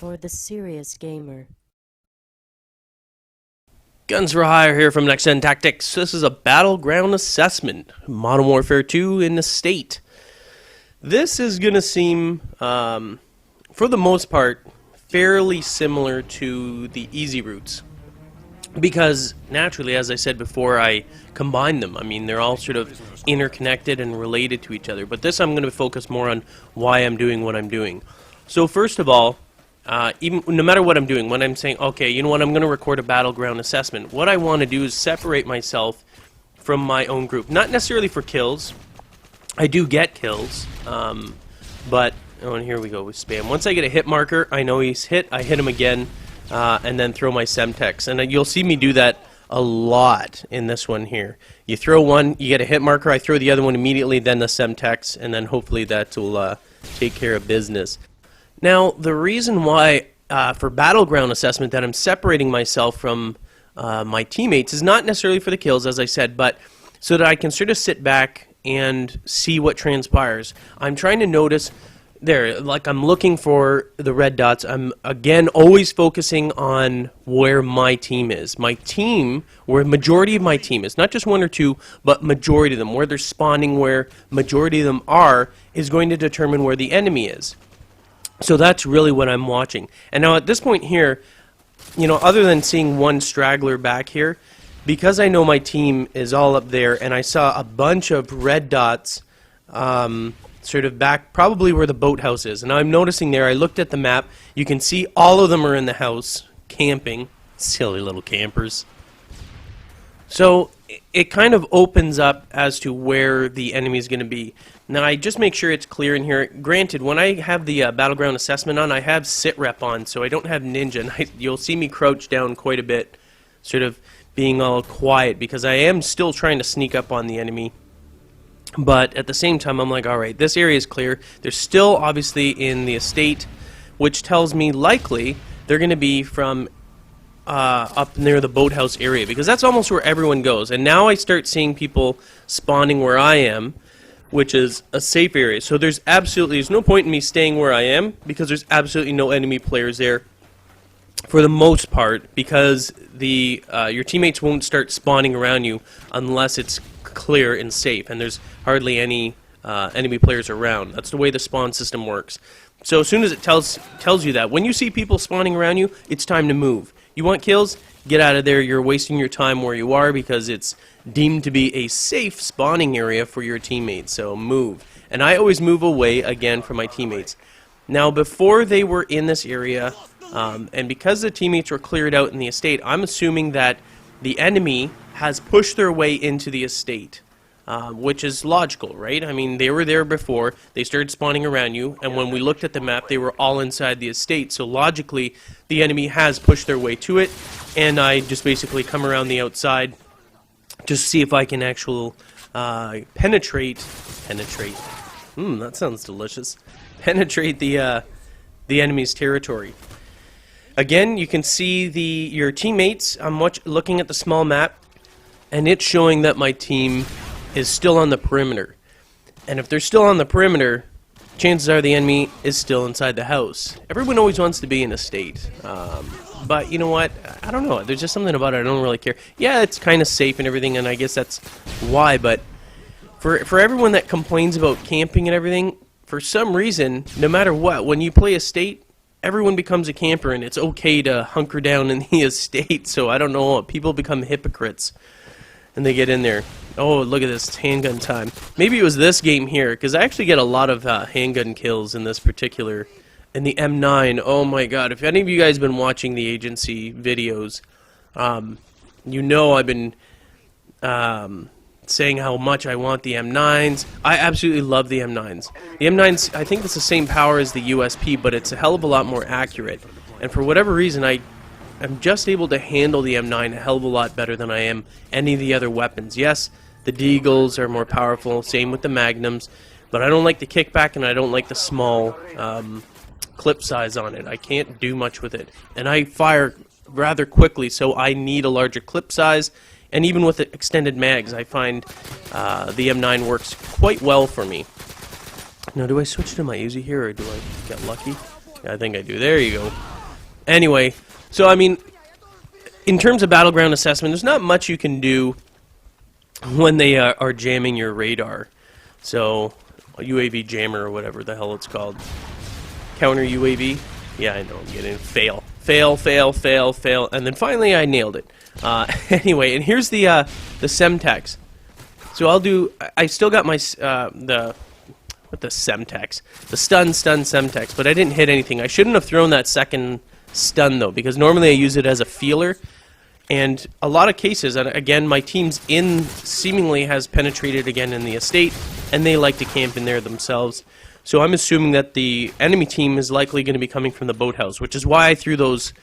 for the serious gamer. Guns for Hire here from Next Gen Tactics. This is a battleground assessment. Modern Warfare 2 in the state. This is going to seem, for the most part, fairly similar to the easy routes. Because, naturally, as I said before, I combined them. I mean, they're all sort of interconnected and related to each other. But this I'm going to focus more on why I'm doing what I'm doing. So first of all, even no matter what I'm doing, when I'm saying, okay, you know what, I'm going to record a battleground assessment, what I want to do is separate myself from my own group. Not necessarily for kills. I do get kills, but, oh, and here we go with spam. Once I get a hit marker, I know he's hit, I hit him again, and then throw my Semtex. And you'll see me do that a lot in this one here. You throw one, you get a hit marker, I throw the other one immediately, then the Semtex, and then hopefully that will take care of business. Now, the reason why for battleground assessment that I'm separating myself from my teammates is not necessarily for the kills, as I said, but so that I can sort of sit back and see what transpires. I'm trying to notice there, like I'm looking for the red dots. I'm, again, always focusing on where my team is. My team, where majority of my team is, not just one or two, but majority of them, where they're spawning, where majority of them are, is going to determine where the enemy is. So that's really what I'm watching. And now at this point here, you know, other than seeing one straggler back here, because I know my team is all up there, and I saw a bunch of red dots sort of back, probably where the boathouse is. And I'm noticing there, I looked at the map, you can see all of them are in the house, camping. Silly little campers. So it kind of opens up as to where the enemy is going to be. Now, I just make sure it's clear in here. Granted, when I have the battleground assessment on, I have sit rep on, so I don't have ninja. And you'll see me crouch down quite a bit, sort of being all quiet, because I am still trying to sneak up on the enemy. But at the same time, I'm like, all right, this area is clear. They're still obviously in the estate, which tells me likely they're going to be from up near the boathouse area, because that's almost where everyone goes. And now I start seeing people spawning where I am, which is a safe area. So there's no point in me staying where I am, because there's absolutely no enemy players there for the most part, because your teammates won't start spawning around you unless it's clear and safe, and there's hardly any enemy players around. That's the way the spawn system works. So as soon as it tells you that, when you see people spawning around you, it's time to move. You want kills? Get out of there. You're wasting your time where you are, because it's deemed to be a safe spawning area for your teammates. So move. And I always move away again from my teammates. Now, before they were in this area, and because the teammates were cleared out in the estate, I'm assuming that the enemy has pushed their way into the estate. Which is logical, right? I mean, they were there before, they started spawning around you, and when we looked at the map, they were all inside the estate, so logically, the enemy has pushed their way to it, and I just basically come around the outside, just see if I can actually penetrate, that sounds delicious, penetrate the enemy's territory. Again, you can see your teammates. I'm looking at the small map, and it's showing that my team is still on the perimeter. And if they're still on the perimeter, chances are the enemy is still inside the house. Everyone always wants to be in a state. But you know what? I don't know. There's just something about it I don't really care. Yeah, it's kind of safe and everything, and I guess that's why. But for everyone that complains about camping and everything, for some reason, no matter what, when you play estate, everyone becomes a camper, and it's okay to hunker down in the estate. So I don't know. People become hypocrites. And they get in there. Oh, look at this handgun time. Maybe it was this game here, because I actually get a lot of handgun kills in this particular, in the M9. Oh my god, if any of you guys have been watching the agency videos, you know I've been saying how much I want the M9s. I absolutely love the M9s. The M9s, I think it's the same power as the USP, but it's a hell of a lot more accurate. And for whatever reason, I'm just able to handle the M9 a hell of a lot better than I am any of the other weapons. Yes, the Deagles are more powerful, same with the Magnums, but I don't like the kickback and I don't like the small clip size on it. I can't do much with it. And I fire rather quickly, so I need a larger clip size, and even with the extended mags, I find the M9 works quite well for me. Now, do I switch to my Uzi here, or do I get lucky? Yeah, I think I do. There you go. Anyway, so I mean, in terms of battleground assessment, there's not much you can do when they are jamming your radar. So, a UAV jammer or whatever the hell it's called. Counter UAV? Yeah, I know, I'm getting fail. Fail, fail, fail, fail, and then finally I nailed it. Anyway, and here's the Semtex. So I still got my, the Semtex? The stun Semtex, but I didn't hit anything. I shouldn't have thrown that second stun though, because normally I use it as a feeler. And a lot of cases, and again, my team's seemingly has penetrated again in the estate, and they like to camp in there themselves. So I'm assuming that the enemy team is likely going to be coming from the boathouse, which is why I threw those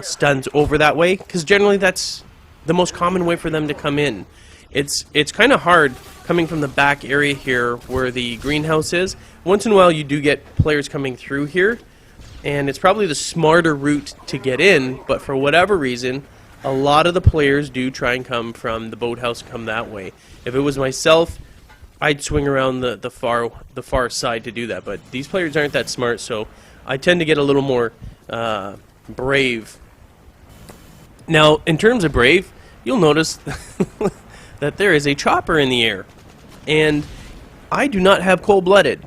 stuns over that way, because generally that's the most common way for them to come in. It's kind of hard coming from the back area here where the greenhouse is. Once in a while you do get players coming through here, and it's probably the smarter route to get in, but for whatever reason, a lot of the players do try and come from the boathouse, come that way. If it was myself, I'd swing around the far side to do that, but these players aren't that smart, so I tend to get a little more brave. Now, in terms of brave, you'll notice that there is a chopper in the air, and I do not have cold-blooded.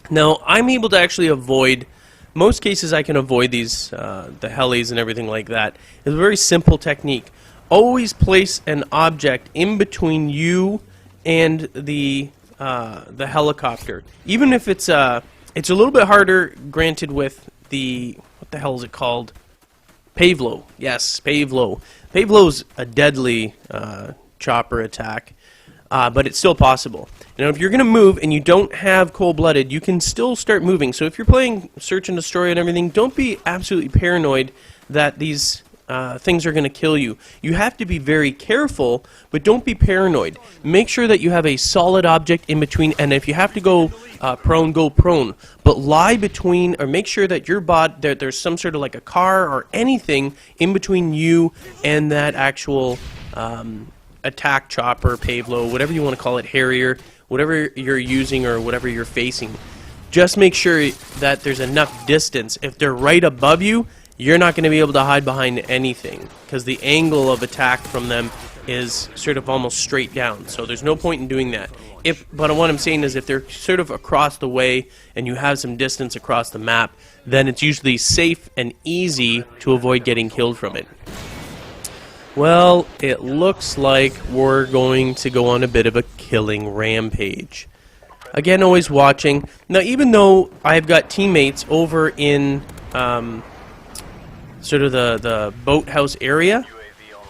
Now, I'm able to actually avoid, most cases I can avoid these, the helis and everything like that. It's a very simple technique. Always place an object in between you and the helicopter. Even if it's a little bit harder, granted, with the, what the hell is it called? Pavlo. Yes, Pavlo. Pavlo's a deadly chopper attack, but it's still possible. Now, if you're going to move and you don't have cold-blooded, you can still start moving. So if you're playing Search and Destroy and everything, don't be absolutely paranoid that these things are going to kill you. You have to be very careful, but don't be paranoid. Make sure that you have a solid object in between, and if you have to go prone, go prone. But lie between, or make sure that your bot, there's some sort of like a car or anything in between you and that actual attack chopper, Pavlo, whatever you want to call it, Harrier, whatever you're using or whatever you're facing. Just make sure that there's enough distance. If they're right above you, you're not going to be able to hide behind anything, because the angle of attack from them is sort of almost straight down. So there's no point in doing that. But what I'm saying is, if they're sort of across the way and you have some distance across the map, then it's usually safe and easy to avoid getting killed from it. Well, it looks like we're going to go on a bit of a killing rampage. Again, always watching. Now, even though I've got teammates over in sort of the boathouse area,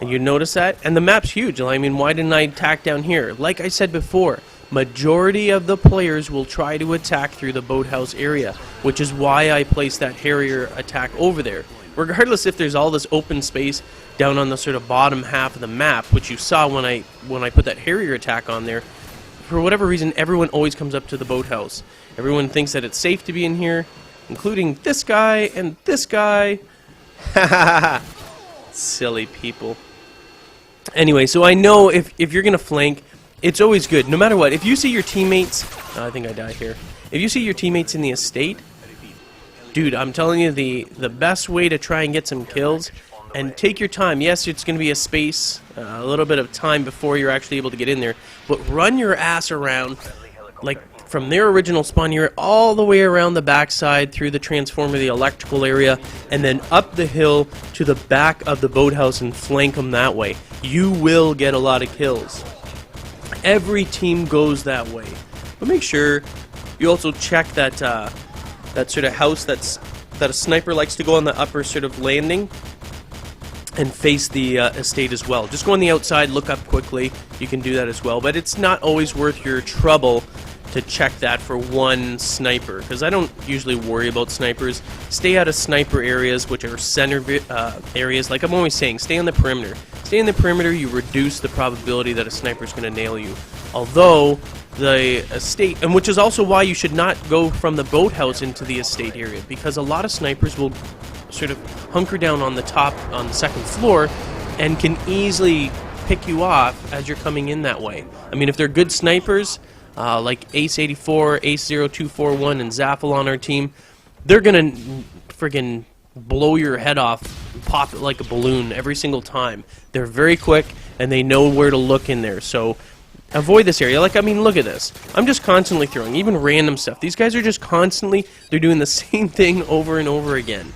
and you notice that, and the map's huge. I mean, why didn't I attack down here? Like I said before, majority of the players will try to attack through the boathouse area, which is why I placed that Harrier attack over there. Regardless if there's all this open space down on the sort of bottom half of the map, which you saw when I put that Harrier attack on there, for whatever reason, everyone always comes up to the boathouse. Everyone thinks that it's safe to be in here, including this guy and this guy. Silly people. Anyway, so I know if you're going to flank, it's always good. No matter what, if you see your teammates... I think I died here. If you see your teammates in the estate, dude, I'm telling you, the best way to try and get some kills, and take your time. Yes, it's going to be a space, a little bit of time before you're actually able to get in there, but run your ass around, like from their original spawn area all the way around the backside through the transformer, the electrical area, and then up the hill to the back of the boathouse and flank them that way. You will get a lot of kills. Every team goes that way. But make sure you also check that that sort of house that a sniper likes to go on the upper sort of landing and face the estate as well. Just go on the outside, look up quickly. You can do that as well, but it's not always worth your trouble to check that for one sniper, because I don't usually worry about snipers. Stay out of sniper areas, which are center areas. Like I'm always saying, stay on the perimeter. Stay in the perimeter, you reduce the probability that a sniper is going to nail you. Although the estate, and which is also why you should not go from the boathouse into the estate area, because a lot of snipers will sort of hunker down on the top, on the second floor, and can easily pick you off as you're coming in that way. I mean, if they're good snipers, like Ace84, Ace0241, and Zaffle on our team, they're gonna friggin' blow your head off, pop it like a balloon every single time. They're very quick, and they know where to look in there, so avoid this area. Like, I mean, look at this. I'm just constantly throwing, even random stuff. These guys are just constantly, they're doing the same thing over and over again.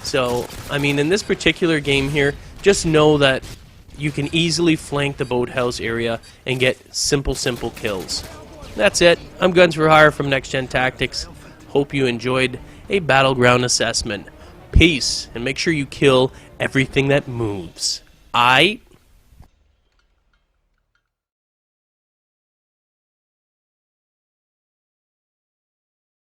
So, I mean, in this particular game here, just know that you can easily flank the boathouse area and get simple kills. That's it. I'm Guns for Hire from Next Gen Tactics. Hope you enjoyed a battleground assessment. Peace, and make sure you kill everything that moves. Aight?